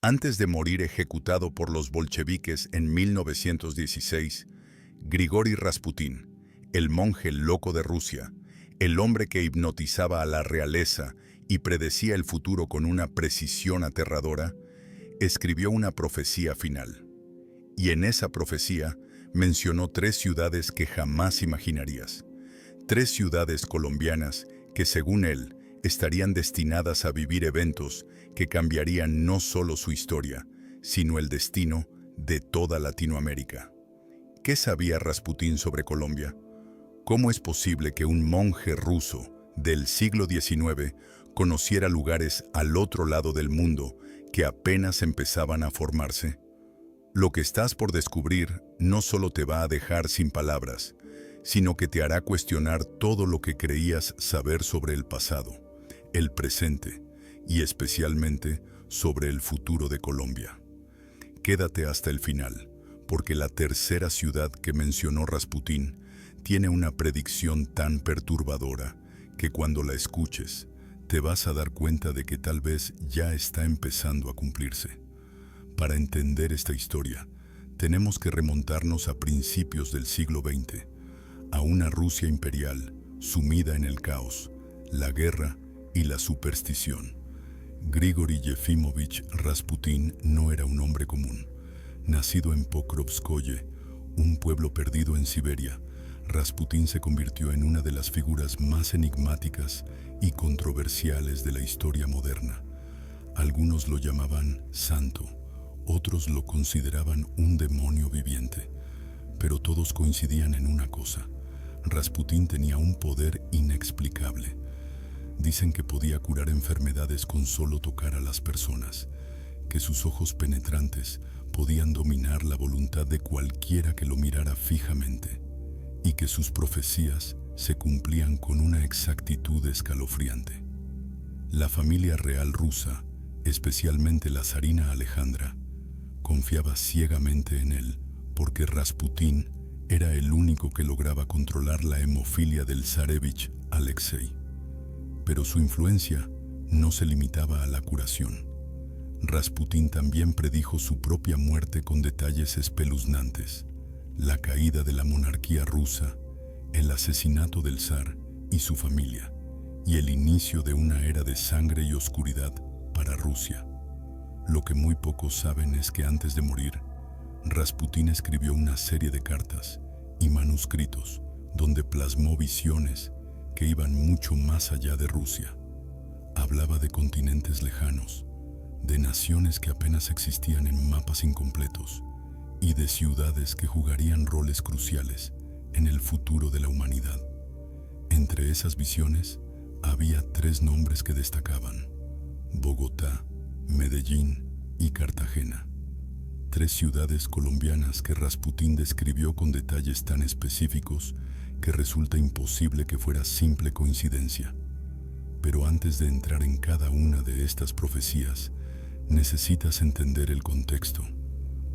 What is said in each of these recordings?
Antes de morir ejecutado por los bolcheviques en 1916, Grigori Rasputín, el monje loco de Rusia, el hombre que hipnotizaba a la realeza y predecía el futuro con una precisión aterradora, escribió una profecía final. Y en esa profecía mencionó 3 ciudades que jamás imaginarías. 3 ciudades colombianas que, según él, estarían destinadas a vivir eventos que cambiarían no solo su historia, sino el destino de toda Latinoamérica. ¿Qué sabía Rasputín sobre Colombia? ¿Cómo es posible que un monje ruso del siglo XIX conociera lugares al otro lado del mundo que apenas empezaban a formarse? Lo que estás por descubrir no solo te va a dejar sin palabras, sino que te hará cuestionar todo lo que creías saber sobre el pasado, el presente y especialmente sobre el futuro de Colombia. Quédate hasta el final, porque la tercera ciudad que mencionó Rasputín tiene una predicción tan perturbadora que cuando la escuches te vas a dar cuenta de que tal vez ya está empezando a cumplirse. Para entender esta historia, tenemos que remontarnos a principios del siglo XX, a una Rusia imperial sumida en el caos, la guerra y la superstición. Grigori Yefimovich Rasputín no era un hombre común. Nacido en Pokrovskoye, un pueblo perdido en Siberia, Rasputín se convirtió en una de las figuras más enigmáticas y controversiales de la historia moderna. Algunos lo llamaban santo, otros lo consideraban un demonio viviente, pero todos coincidían en una cosa: Rasputín tenía un poder inexplicable. Dicen que podía curar enfermedades con solo tocar a las personas, que sus ojos penetrantes podían dominar la voluntad de cualquiera que lo mirara fijamente, y que sus profecías se cumplían con una exactitud escalofriante. La familia real rusa, especialmente la zarina Alejandra, confiaba ciegamente en él porque Rasputín era el único que lograba controlar la hemofilia del zarevich Alexei. Pero su influencia no se limitaba a la curación. Rasputín también predijo su propia muerte con detalles espeluznantes: la caída de la monarquía rusa, el asesinato del zar y su familia, y el inicio de una era de sangre y oscuridad para Rusia. Lo que muy pocos saben es que antes de morir, Rasputín escribió una serie de cartas y manuscritos donde plasmó visiones que iban mucho más allá de Rusia. Hablaba de continentes lejanos, de naciones que apenas existían en mapas incompletos y de ciudades que jugarían roles cruciales en el futuro de la humanidad. Entre esas visiones había 3 nombres que destacaban: Bogotá, Medellín y Cartagena. 3 ciudades colombianas que Rasputín describió con detalles tan específicos que resulta imposible que fuera simple coincidencia. Pero antes de entrar en cada una de estas profecías, necesitas entender el contexto.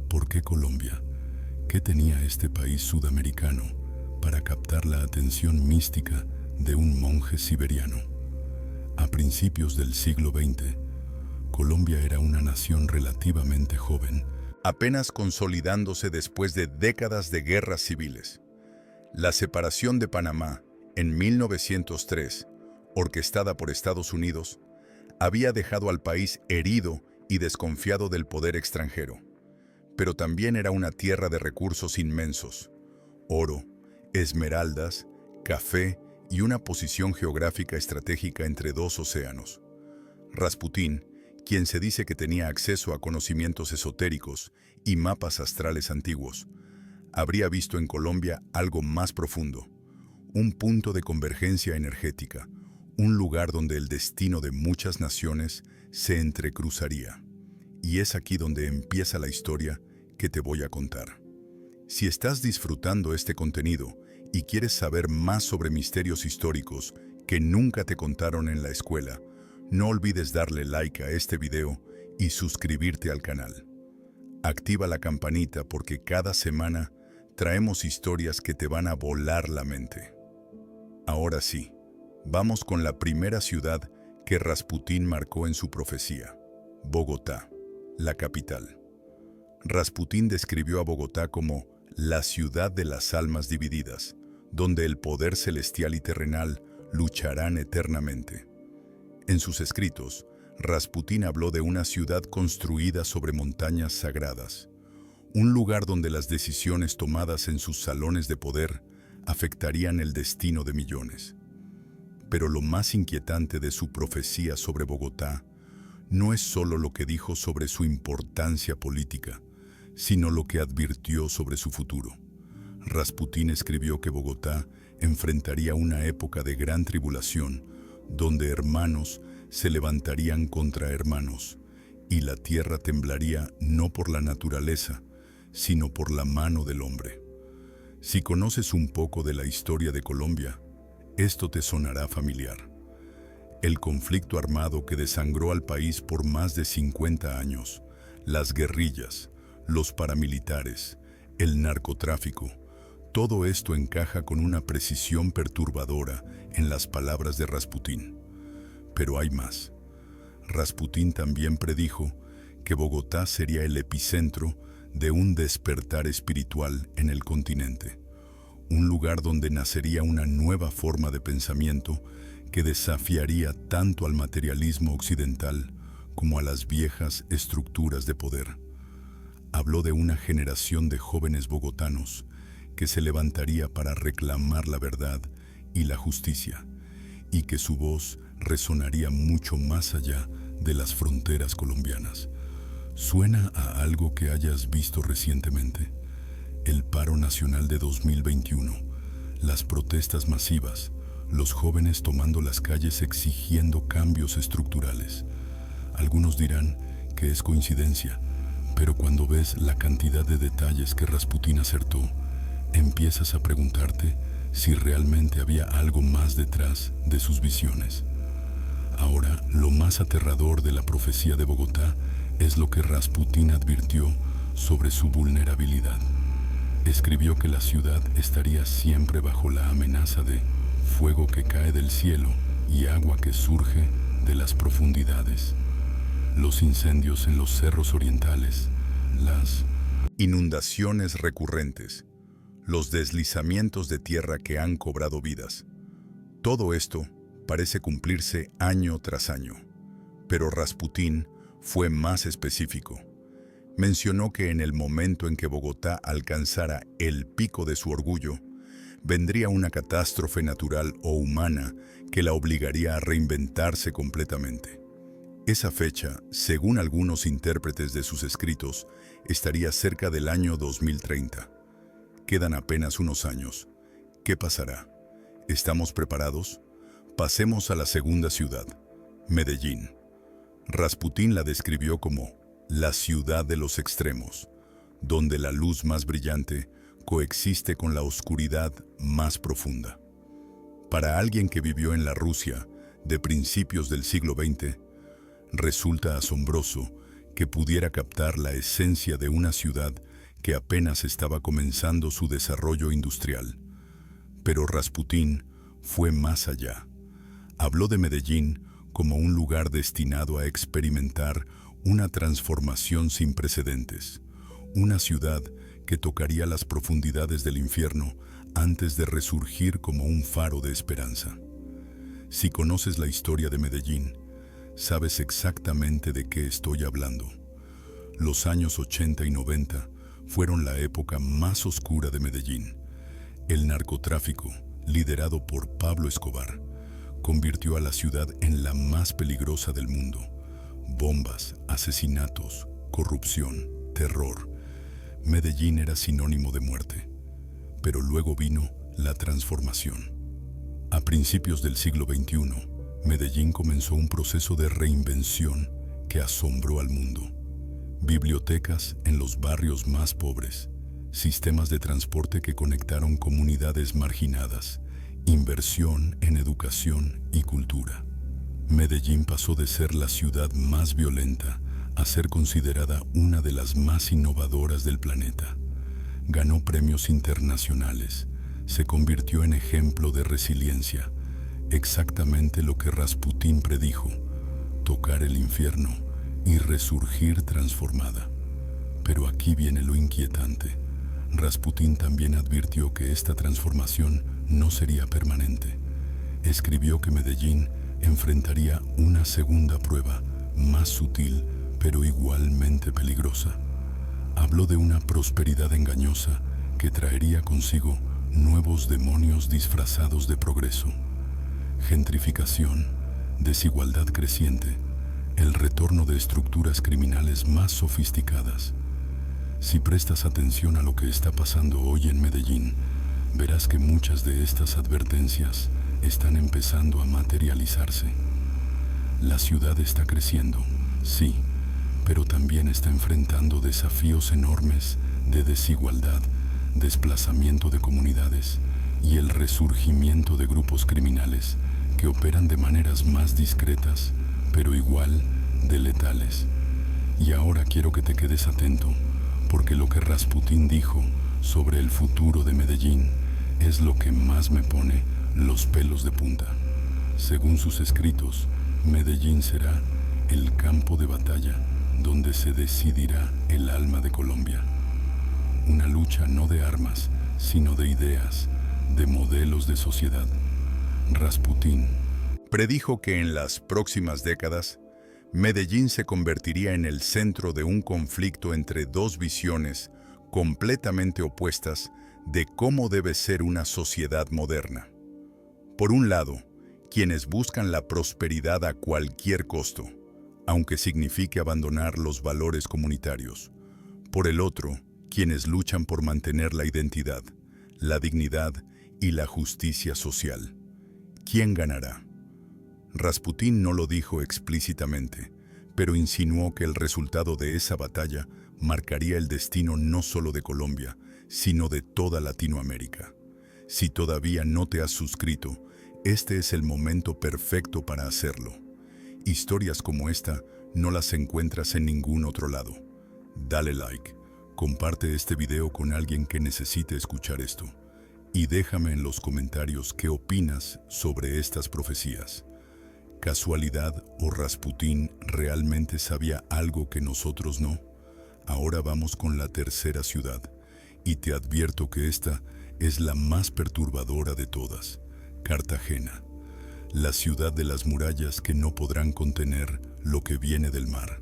¿Por qué Colombia? ¿Qué tenía este país sudamericano para captar la atención mística de un monje siberiano? A principios del siglo XX, Colombia era una nación relativamente joven, apenas consolidándose después de décadas de guerras civiles. La separación de Panamá, en 1903, orquestada por Estados Unidos, había dejado al país herido y desconfiado del poder extranjero. Pero también era una tierra de recursos inmensos: oro, esmeraldas, café y una posición geográfica estratégica entre 2 océanos. Rasputín, quien se dice que tenía acceso a conocimientos esotéricos y mapas astrales antiguos, habría visto en Colombia algo más profundo: un punto de convergencia energética, un lugar donde el destino de muchas naciones se entrecruzaría. Y es aquí donde empieza la historia que te voy a contar. Si estás disfrutando este contenido y quieres saber más sobre misterios históricos que nunca te contaron en la escuela, no olvides darle like a este video y suscribirte al canal. Activa la campanita porque cada semana traemos historias que te van a volar la mente. Ahora sí, vamos con la primera ciudad que Rasputín marcó en su profecía: Bogotá. la capital. Rasputín describió a Bogotá como la ciudad de las almas divididas, donde el poder celestial y terrenal lucharán eternamente. En sus escritos, Rasputín habló de una ciudad construida sobre montañas sagradas, un lugar donde las decisiones tomadas en sus salones de poder afectarían el destino de millones. Pero lo más inquietante de su profecía sobre Bogotá no es solo lo que dijo sobre su importancia política, sino lo que advirtió sobre su futuro. Rasputín escribió que Bogotá enfrentaría una época de gran tribulación, donde hermanos se levantarían contra hermanos, y la tierra temblaría no por la naturaleza, sino por la mano del hombre. Si conoces un poco de la historia de Colombia, esto te sonará familiar. El conflicto armado que desangró al país por más de 50 años, las guerrillas, los paramilitares, el narcotráfico, todo esto encaja con una precisión perturbadora en las palabras de Rasputín. Pero hay más. Rasputín también predijo que Bogotá sería el epicentro de un despertar espiritual en el continente, un lugar donde nacería una nueva forma de pensamiento que desafiaría tanto al materialismo occidental como a las viejas estructuras de poder. Habló de una generación de jóvenes bogotanos que se levantaría para reclamar la verdad y la justicia, y que su voz resonaría mucho más allá de las fronteras colombianas. ¿Suena a algo que hayas visto recientemente? El paro nacional de 2021, las protestas masivas, los jóvenes tomando las calles exigiendo cambios estructurales. Algunos dirán que es coincidencia, pero cuando ves la cantidad de detalles que Rasputín acertó, empiezas a preguntarte si realmente había algo más detrás de sus visiones. Ahora, lo más aterrador de la profecía de Bogotá es lo que Rasputín advirtió sobre su vulnerabilidad. Escribió que la ciudad estaría siempre bajo la amenaza de fuego que cae del cielo y agua que surge de las profundidades, los incendios en los cerros orientales, las inundaciones recurrentes, los deslizamientos de tierra que han cobrado vidas. Todo esto parece cumplirse año tras año, pero Rasputín fue más específico. Mencionó que en el momento en que Bogotá alcanzara el pico de su orgullo, vendría una catástrofe natural o humana que la obligaría a reinventarse completamente. Esa fecha, según algunos intérpretes de sus escritos, estaría cerca del año 2030. Quedan apenas unos años. ¿Qué pasará? ¿Estamos preparados? Pasemos a la segunda ciudad, Medellín. Rasputín la describió como la ciudad de los extremos, donde la luz más brillante coexiste con la oscuridad más profunda. Para alguien que vivió en la Rusia de principios del siglo XX, resulta asombroso que pudiera captar la esencia de una ciudad que apenas estaba comenzando su desarrollo industrial. Pero Rasputín fue más allá. Habló de Medellín como un lugar destinado a experimentar una transformación sin precedentes, una ciudad que tocaría las profundidades del infierno antes de resurgir como un faro de esperanza. Si conoces la historia de Medellín, sabes exactamente de qué estoy hablando. Los años 80 y 90 fueron la época más oscura de Medellín. El narcotráfico, liderado por Pablo Escobar, convirtió a la ciudad en la más peligrosa del mundo. Bombas, asesinatos, corrupción, terror. Medellín era sinónimo de muerte. Pero luego vino la transformación. A principios del siglo XXI, Medellín comenzó un proceso de reinvención que asombró al mundo. Bibliotecas en los barrios más pobres, sistemas de transporte que conectaron comunidades marginadas, inversión en educación y cultura. Medellín pasó de ser la ciudad más violenta a ser considerada una de las más innovadoras del planeta. Ganó premios internacionales, se convirtió en ejemplo de resiliencia, exactamente lo que Rasputín predijo: tocar el infierno y resurgir transformada. Pero aquí viene lo inquietante. Rasputín también advirtió que esta transformación no sería permanente. Escribió que Medellín enfrentaría una segunda prueba, más sutil, pero igualmente peligrosa. Habló de una prosperidad engañosa que traería consigo nuevos demonios disfrazados de progreso. Gentrificación, desigualdad creciente, el retorno de estructuras criminales más sofisticadas. Si prestas atención a lo que está pasando hoy en Medellín, verás que muchas de estas advertencias están empezando a materializarse. La ciudad está creciendo, sí, pero también está enfrentando desafíos enormes de desigualdad, desplazamiento de comunidades y el resurgimiento de grupos criminales que operan de maneras más discretas, pero igual de letales. Y ahora quiero que te quedes atento, porque lo que Rasputín dijo sobre el futuro de Medellín es lo que más me pone los pelos de punta. Según sus escritos, Medellín será el campo de batalla donde se decidirá el alma de Colombia. Una lucha no de armas, sino de ideas, de modelos de sociedad. Rasputín predijo que en las próximas décadas, Medellín se convertiría en el centro de un conflicto entre dos visiones completamente opuestas de cómo debe ser una sociedad moderna. Por un lado, quienes buscan la prosperidad a cualquier costo, aunque signifique abandonar los valores comunitarios. Por el otro, quienes luchan por mantener la identidad, la dignidad y la justicia social. ¿Quién ganará? Rasputín no lo dijo explícitamente, pero insinuó que el resultado de esa batalla marcaría el destino no solo de Colombia, sino de toda Latinoamérica. Si todavía no te has suscrito, este es el momento perfecto para hacerlo. Historias como esta no las encuentras en ningún otro lado. Dale like, comparte este video con alguien que necesite escuchar esto y déjame en los comentarios qué opinas sobre estas profecías. ¿Casualidad o Rasputín realmente sabía algo que nosotros no? Ahora vamos con la tercera ciudad, y te advierto que esta es la más perturbadora de todas: Cartagena, la ciudad de las murallas que no podrán contener lo que viene del mar.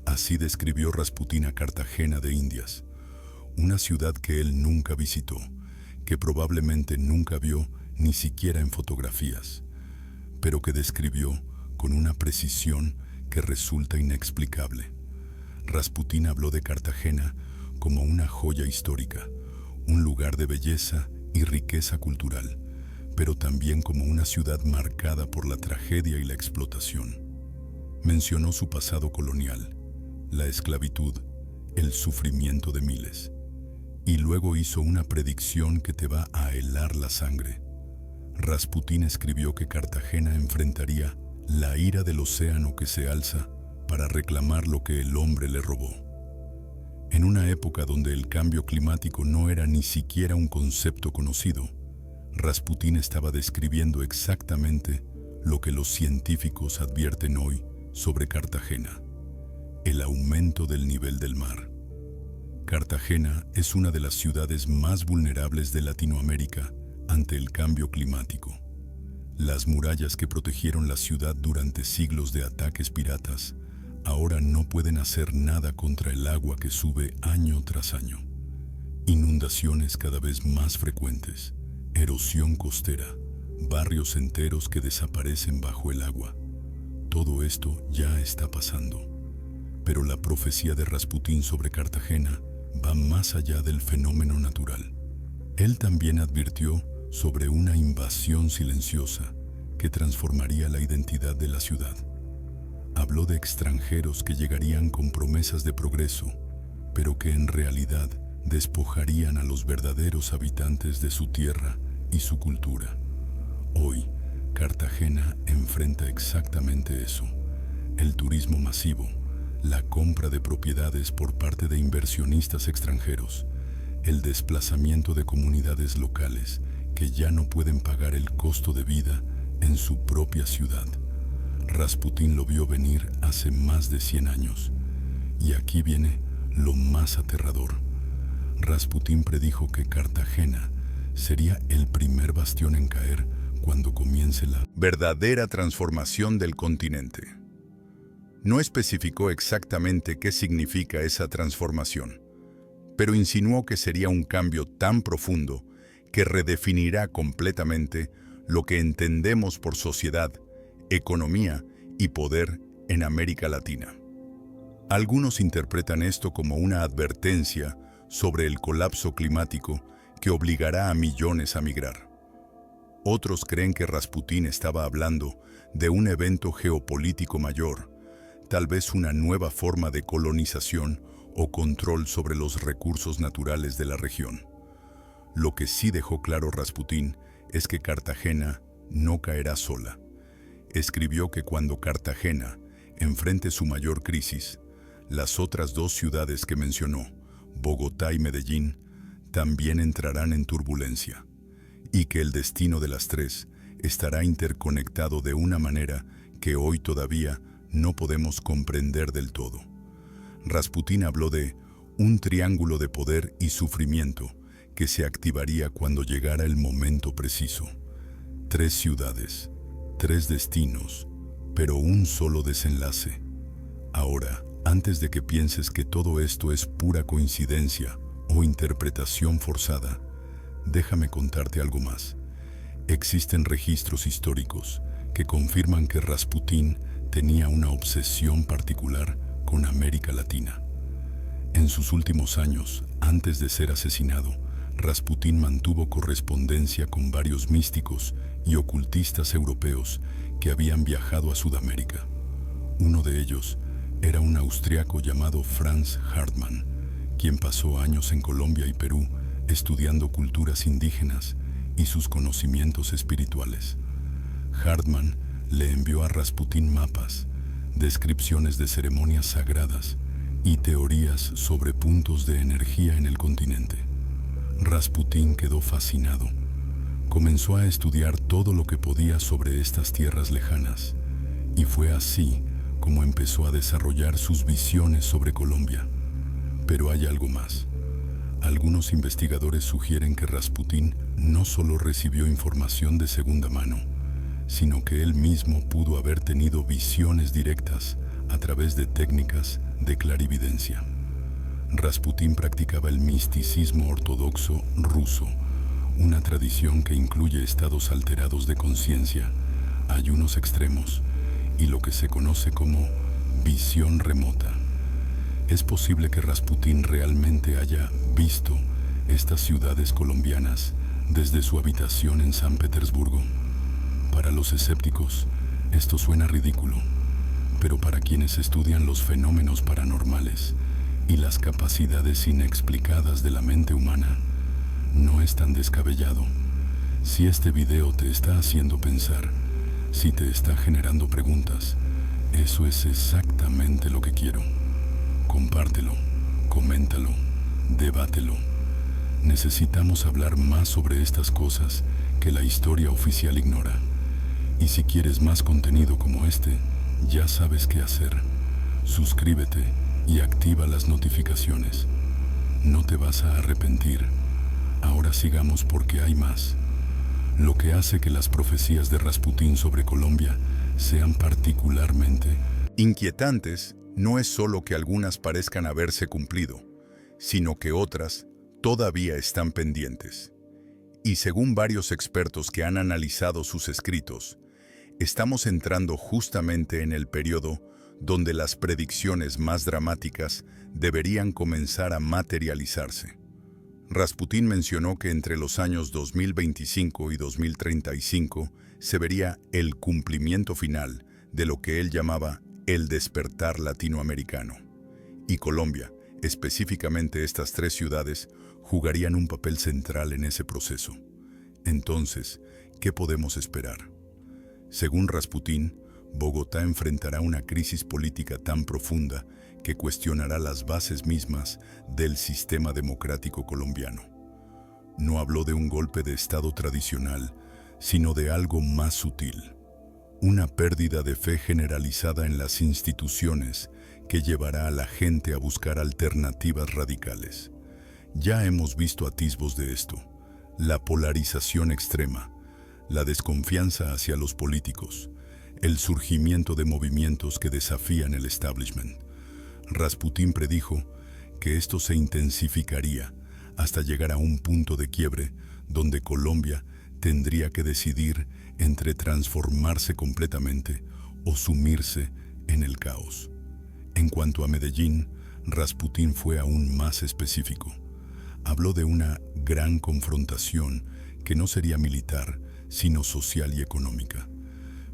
Así describió Rasputín a Cartagena de Indias, una ciudad que él nunca visitó, que probablemente nunca vio ni siquiera en fotografías, pero que describió con una precisión que resulta inexplicable. Rasputín habló de Cartagena como una joya histórica, un lugar de belleza y riqueza cultural, pero también como una ciudad marcada por la tragedia y la explotación. Mencionó su pasado colonial, la esclavitud, el sufrimiento de miles, y luego hizo una predicción que te va a helar la sangre. Rasputín escribió que Cartagena enfrentaría la ira del océano que se alza para reclamar lo que el hombre le robó. En una época donde el cambio climático no era ni siquiera un concepto conocido, Rasputín estaba describiendo exactamente lo que los científicos advierten hoy sobre Cartagena: el aumento del nivel del mar. Cartagena es una de las ciudades más vulnerables de Latinoamérica ante el cambio climático. Las murallas que protegieron la ciudad durante siglos de ataques piratas ahora no pueden hacer nada contra el agua que sube año tras año. Inundaciones cada vez más frecuentes, erosión costera, barrios enteros que desaparecen bajo el agua. Todo esto ya está pasando. Pero la profecía de Rasputín sobre Cartagena va más allá del fenómeno natural. Él también advirtió sobre una invasión silenciosa que transformaría la identidad de la ciudad. Habló de extranjeros que llegarían con promesas de progreso, pero que en realidad despojarían a los verdaderos habitantes de su tierra y su cultura. Hoy, Cartagena enfrenta exactamente eso: el turismo masivo, la compra de propiedades por parte de inversionistas extranjeros, el desplazamiento de comunidades locales que ya no pueden pagar el costo de vida en su propia ciudad. Rasputín lo vio venir hace más de 100 años. Y aquí viene lo más aterrador. Rasputín predijo que Cartagena sería el primer bastión en caer cuando comience la verdadera transformación del continente. No especificó exactamente qué significa esa transformación, pero insinuó que sería un cambio tan profundo que redefinirá completamente lo que entendemos por sociedad, economía y poder en América Latina. Algunos interpretan esto como una advertencia sobre el colapso climático que obligará a millones a migrar. Otros creen que Rasputín estaba hablando de un evento geopolítico mayor, tal vez una nueva forma de colonización o control sobre los recursos naturales de la región. Lo que sí dejó claro Rasputín es que Cartagena no caerá sola. Escribió que cuando Cartagena enfrente su mayor crisis, las otras dos ciudades que mencionó, Bogotá y Medellín, también entrarán en turbulencia, y que el destino de las tres estará interconectado de una manera que hoy todavía no podemos comprender del todo. Rasputín habló de un triángulo de poder y sufrimiento que se activaría cuando llegara el momento preciso. 3 ciudades, 3 destinos, pero un solo desenlace. Ahora, antes de que pienses que todo esto es pura coincidencia o interpretación forzada, déjame contarte algo más. Existen registros históricos que confirman que Rasputín tenía una obsesión particular con América Latina. En sus últimos años, antes de ser asesinado, Rasputín mantuvo correspondencia con varios místicos y ocultistas europeos que habían viajado a Sudamérica. Uno de ellos era un austriaco llamado Franz Hartmann, quien pasó años en Colombia y Perú estudiando culturas indígenas y sus conocimientos espirituales. Hartmann le envió a Rasputín mapas, descripciones de ceremonias sagradas y teorías sobre puntos de energía en el continente. Rasputín quedó fascinado. Comenzó a estudiar todo lo que podía sobre estas tierras lejanas, y fue así como empezó a desarrollar sus visiones sobre Colombia. Pero hay algo más. Algunos investigadores sugieren que Rasputín no solo recibió información de segunda mano, sino que él mismo pudo haber tenido visiones directas a través de técnicas de clarividencia. Rasputín practicaba el misticismo ortodoxo ruso, una tradición que incluye estados alterados de conciencia, ayunos extremos y lo que se conoce como visión remota. Es posible que Rasputín realmente haya visto estas ciudades colombianas desde su habitación en San Petersburgo. Para los escépticos, esto suena ridículo, pero para quienes estudian los fenómenos paranormales y las capacidades inexplicadas de la mente humana, no es tan descabellado. Si este video te está haciendo pensar, si te está generando preguntas, eso es exactamente lo que quiero. Compártelo, coméntalo, debátelo. Necesitamos hablar más sobre estas cosas que la historia oficial ignora. Y si quieres más contenido como este, ya sabes qué hacer. Suscríbete y activa las notificaciones. No te vas a arrepentir. Ahora sigamos porque hay más. Lo que hace que las profecías de Rasputín sobre Colombia sean particularmente inquietantes no es solo que algunas parezcan haberse cumplido, sino que otras todavía están pendientes. Y según varios expertos que han analizado sus escritos, estamos entrando justamente en el periodo donde las predicciones más dramáticas deberían comenzar a materializarse. Rasputín mencionó que entre los años 2025 y 2035 se vería el cumplimiento final de lo que él llamaba el despertar latinoamericano. Y Colombia, específicamente estas 3 ciudades, jugarían un papel central en ese proceso. Entonces, ¿qué podemos esperar? Según Rasputín, Bogotá enfrentará una crisis política tan profunda que cuestionará las bases mismas del sistema democrático colombiano. No habló de un golpe de Estado tradicional, sino de algo más sutil, una pérdida de fe generalizada en las instituciones que llevará a la gente a buscar alternativas radicales. Ya hemos visto atisbos de esto: la polarización extrema, la desconfianza hacia los políticos, el surgimiento de movimientos que desafían el establishment. Rasputín predijo que esto se intensificaría hasta llegar a un punto de quiebre donde Colombia tendría que decidir entre transformarse completamente o sumirse en el caos. En cuanto a Medellín, Rasputín fue aún más específico. Habló de una gran confrontación que no sería militar, sino social y económica.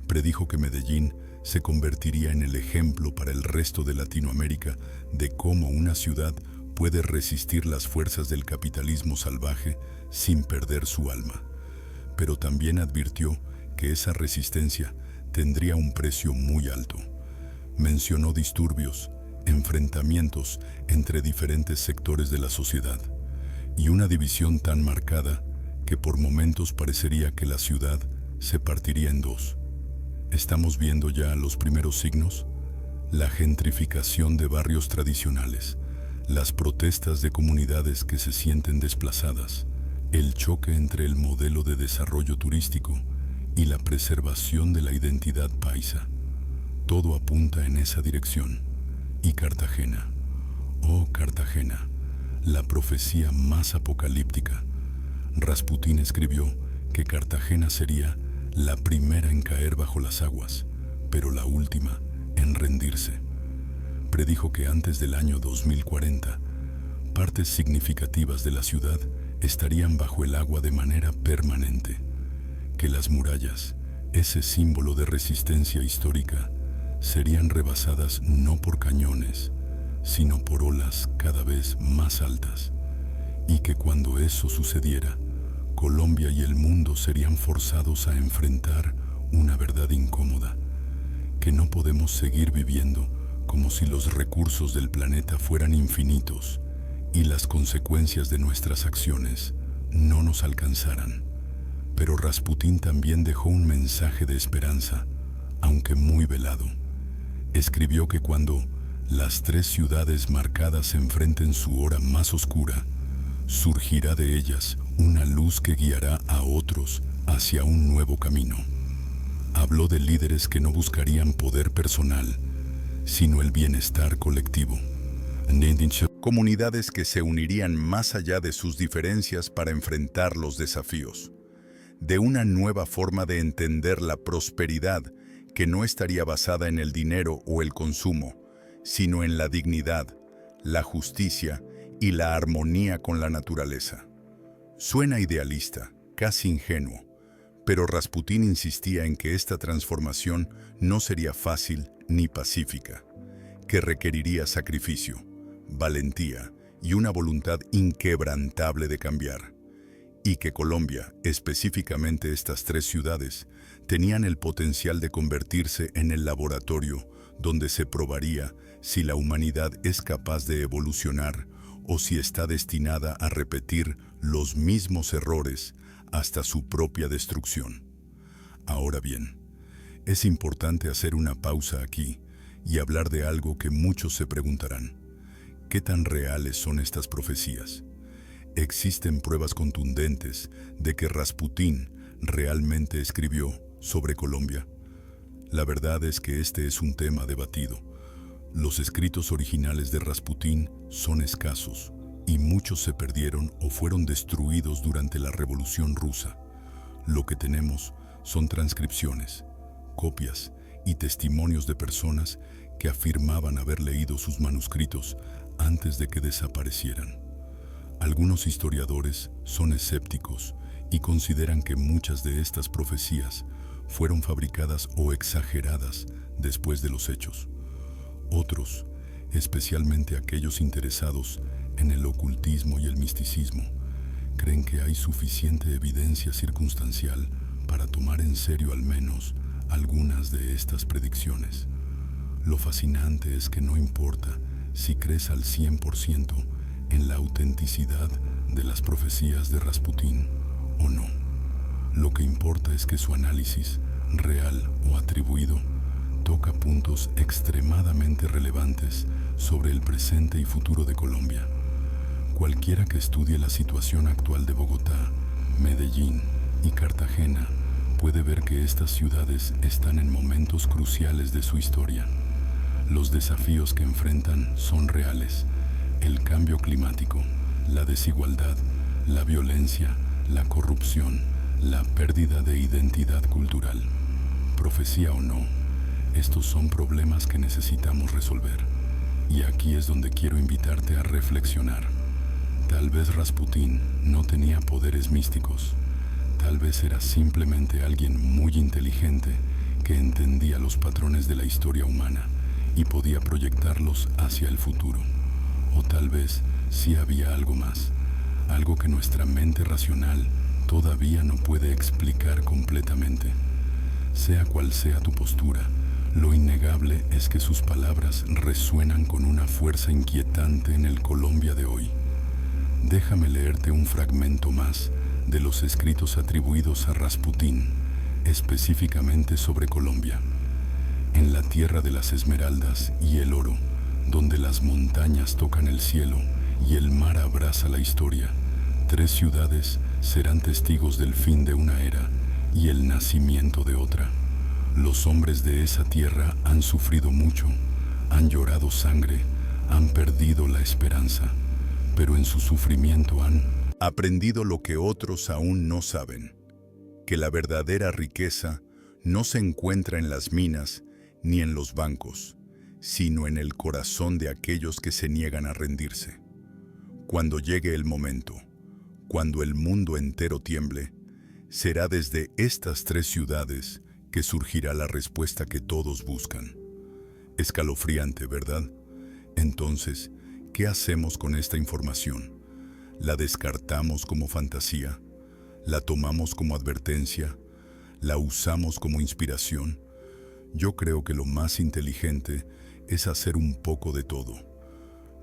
Predijo que Medellín se convertiría en el ejemplo para el resto de Latinoamérica de cómo una ciudad puede resistir las fuerzas del capitalismo salvaje sin perder su alma. Pero también advirtió que esa resistencia tendría un precio muy alto. Mencionó disturbios, enfrentamientos entre diferentes sectores de la sociedad y una división tan marcada que por momentos parecería que la ciudad se partiría en dos. ¿Estamos viendo ya los primeros signos? La gentrificación de barrios tradicionales, las protestas de comunidades que se sienten desplazadas, el choque entre el modelo de desarrollo turístico y la preservación de la identidad paisa. Todo apunta en esa dirección. Y Cartagena, oh Cartagena, la profecía más apocalíptica. Rasputín escribió que Cartagena sería la primera en caer bajo las aguas, pero la última en rendirse. Predijo que antes del año 2040, partes significativas de la ciudad estarían bajo el agua de manera permanente, que las murallas, ese símbolo de resistencia histórica, serían rebasadas no por cañones, sino por olas cada vez más altas, y que cuando eso sucediera, Colombia y el mundo serían forzados a enfrentar una verdad incómoda, que no podemos seguir viviendo como si los recursos del planeta fueran infinitos y las consecuencias de nuestras acciones no nos alcanzaran. Pero Rasputín también dejó un mensaje de esperanza, aunque muy velado. Escribió que cuando las tres ciudades marcadas enfrenten su hora más oscura, surgirá de ellas una luz que guiará a otros hacia un nuevo camino. Habló de líderes que no buscarían poder personal, sino el bienestar colectivo. Comunidades que se unirían más allá de sus diferencias para enfrentar los desafíos. De una nueva forma de entender la prosperidad que no estaría basada en el dinero o el consumo, sino en la dignidad, la justicia y la armonía con la naturaleza. Suena idealista, casi ingenuo, pero Rasputín insistía en que esta transformación no sería fácil ni pacífica, que requeriría sacrificio, valentía y una voluntad inquebrantable de cambiar, y que Colombia, específicamente estas tres ciudades, tenían el potencial de convertirse en el laboratorio donde se probaría si la humanidad es capaz de evolucionar o si está destinada a repetir los mismos errores hasta su propia destrucción. Ahora bien, es importante hacer una pausa aquí y hablar de algo que muchos se preguntarán. ¿Qué tan reales son estas profecías? ¿Existen pruebas contundentes de que Rasputín realmente escribió sobre Colombia? La verdad es que este es un tema debatido. Los escritos originales de Rasputín son escasos y muchos se perdieron o fueron destruidos durante la Revolución Rusa. Lo que tenemos son transcripciones, copias y testimonios de personas que afirmaban haber leído sus manuscritos antes de que desaparecieran. Algunos historiadores son escépticos y consideran que muchas de estas profecías fueron fabricadas o exageradas después de los hechos. Otros, especialmente aquellos interesados en el ocultismo y el misticismo, creen que hay suficiente evidencia circunstancial para tomar en serio al menos algunas de estas predicciones. Lo fascinante es que no importa si crees al 100% en la autenticidad de las profecías de Rasputín o no. Lo que importa es que su análisis real o atribuido, toca puntos extremadamente relevantes sobre el presente y futuro de Colombia. Cualquiera que estudie la situación actual de Bogotá, Medellín y Cartagena puede ver que estas ciudades están en momentos cruciales de su historia. Los desafíos que enfrentan son reales: el cambio climático, la desigualdad, la violencia, la corrupción, la pérdida de identidad cultural. Profecía o no, estos son problemas que necesitamos resolver. Y aquí es donde quiero invitarte a reflexionar. Tal vez Rasputín no tenía poderes místicos. Tal vez era simplemente alguien muy inteligente que entendía los patrones de la historia humana y podía proyectarlos hacia el futuro. O tal vez sí había algo más, algo que nuestra mente racional todavía no puede explicar completamente. Sea cual sea tu postura, lo innegable es que sus palabras resuenan con una fuerza inquietante en el Colombia de hoy. Déjame leerte un fragmento más de los escritos atribuidos a Rasputín, específicamente sobre Colombia. En la tierra de las esmeraldas y el oro, donde las montañas tocan el cielo y el mar abraza la historia, 3 ciudades serán testigos del fin de una era y el nacimiento de otra. Los hombres de esa tierra han sufrido mucho, han llorado sangre, han perdido la esperanza, pero en su sufrimiento han aprendido lo que otros aún no saben: que la verdadera riqueza no se encuentra en las minas ni en los bancos, sino en el corazón de aquellos que se niegan a rendirse. Cuando llegue el momento, cuando el mundo entero tiemble, será desde estas 3 ciudades que surgirá la respuesta que todos buscan. Escalofriante, ¿verdad? Entonces, ¿qué hacemos con esta información? ¿La descartamos como fantasía? ¿La tomamos como advertencia? ¿La usamos como inspiración? Yo creo que lo más inteligente es hacer un poco de todo.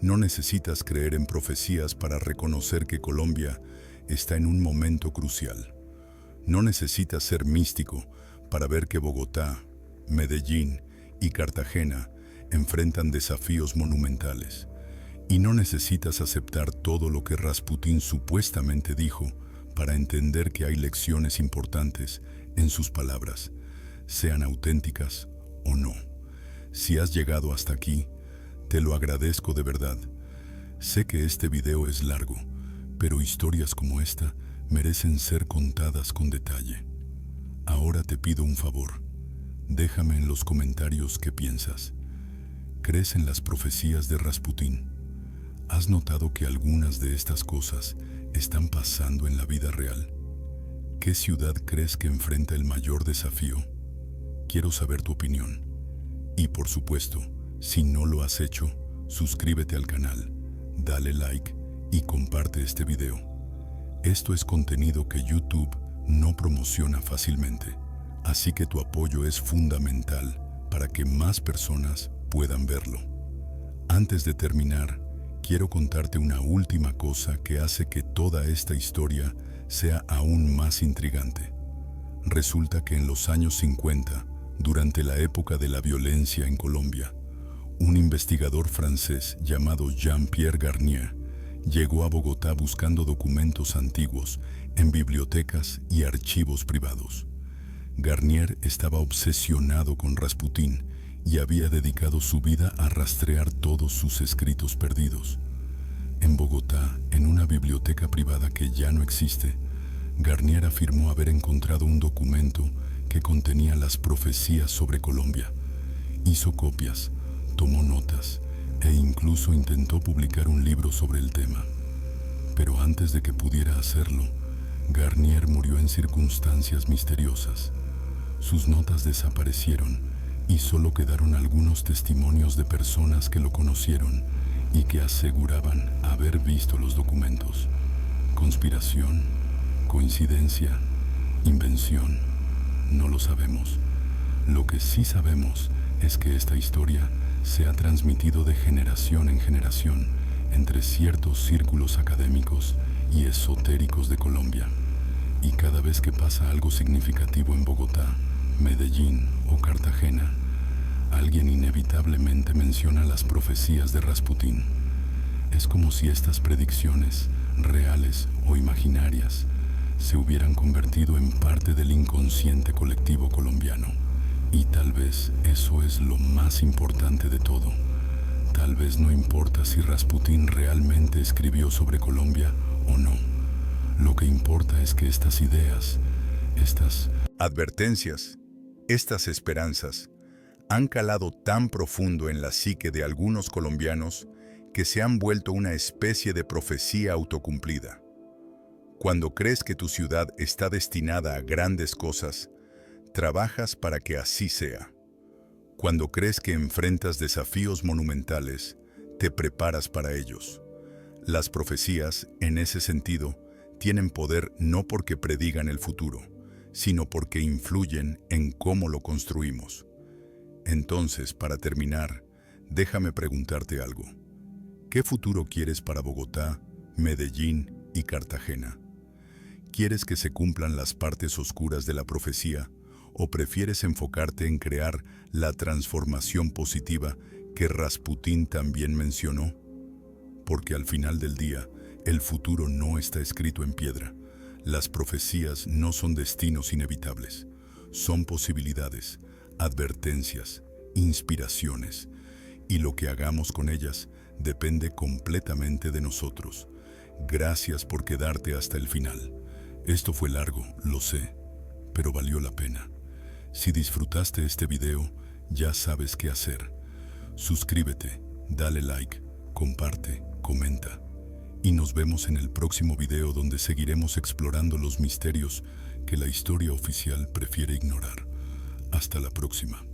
No necesitas creer en profecías para reconocer que Colombia está en un momento crucial. No necesitas ser místico para ver que Bogotá, Medellín y Cartagena enfrentan desafíos monumentales. Y no necesitas aceptar todo lo que Rasputín supuestamente dijo para entender que hay lecciones importantes en sus palabras, sean auténticas o no. Si has llegado hasta aquí, te lo agradezco de verdad. Sé que este video es largo, pero historias como esta merecen ser contadas con detalle. Ahora te pido un favor. Déjame en los comentarios qué piensas. ¿Crees en las profecías de Rasputín? ¿Has notado que algunas de estas cosas están pasando en la vida real? ¿Qué ciudad crees que enfrenta el mayor desafío? Quiero saber tu opinión. Y por supuesto, si no lo has hecho, suscríbete al canal, dale like y comparte este video. Esto es contenido que YouTube no promociona fácilmente, así que tu apoyo es fundamental para que más personas puedan verlo. Antes de terminar, quiero contarte una última cosa que hace que toda esta historia sea aún más intrigante. Resulta que en los años 50, durante la época de la violencia en Colombia, un investigador francés llamado Jean-Pierre Garnier llegó a Bogotá buscando documentos antiguos en bibliotecas y archivos privados. Garnier estaba obsesionado con Rasputín y había dedicado su vida a rastrear todos sus escritos perdidos. En Bogotá, en una biblioteca privada que ya no existe, Garnier afirmó haber encontrado un documento que contenía las profecías sobre Colombia. Hizo copias, tomó notas e incluso intentó publicar un libro sobre el tema. Pero antes de que pudiera hacerlo, Garnier murió en circunstancias misteriosas. Sus notas desaparecieron y solo quedaron algunos testimonios de personas que lo conocieron y que aseguraban haber visto los documentos. ¿Conspiración? ¿Coincidencia? ¿Invención? No lo sabemos. Lo que sí sabemos es que esta historia se ha transmitido de generación en generación entre ciertos círculos académicos y esotéricos de Colombia. Y cada vez que pasa algo significativo en Bogotá, Medellín o Cartagena, alguien inevitablemente menciona las profecías de Rasputín. Es como si estas predicciones, reales o imaginarias, se hubieran convertido en parte del inconsciente colectivo colombiano. Y tal vez eso es lo más importante de todo. Tal vez no importa si Rasputín realmente escribió sobre Colombia o no. Lo que importa es que estas ideas, estas advertencias, estas esperanzas, han calado tan profundo en la psique de algunos colombianos que se han vuelto una especie de profecía autocumplida. Cuando crees que tu ciudad está destinada a grandes cosas, trabajas para que así sea. Cuando crees que enfrentas desafíos monumentales, te preparas para ellos. Las profecías, en ese sentido, tienen poder no porque predigan el futuro, sino porque influyen en cómo lo construimos. Entonces, para terminar, déjame preguntarte algo. ¿Qué futuro quieres para Bogotá, Medellín y Cartagena? ¿Quieres que se cumplan las partes oscuras de la profecía o prefieres enfocarte en crear la transformación positiva que Rasputín también mencionó? Porque al final del día, el futuro no está escrito en piedra. Las profecías no son destinos inevitables, son posibilidades, advertencias, inspiraciones, y lo que hagamos con ellas depende completamente de nosotros. Gracias por quedarte hasta el final. Esto fue largo, lo sé, pero valió la pena. Si disfrutaste este video, ya sabes qué hacer. Suscríbete, dale like, comparte, comenta. Y nos vemos en el próximo video donde seguiremos explorando los misterios que la historia oficial prefiere ignorar. Hasta la próxima.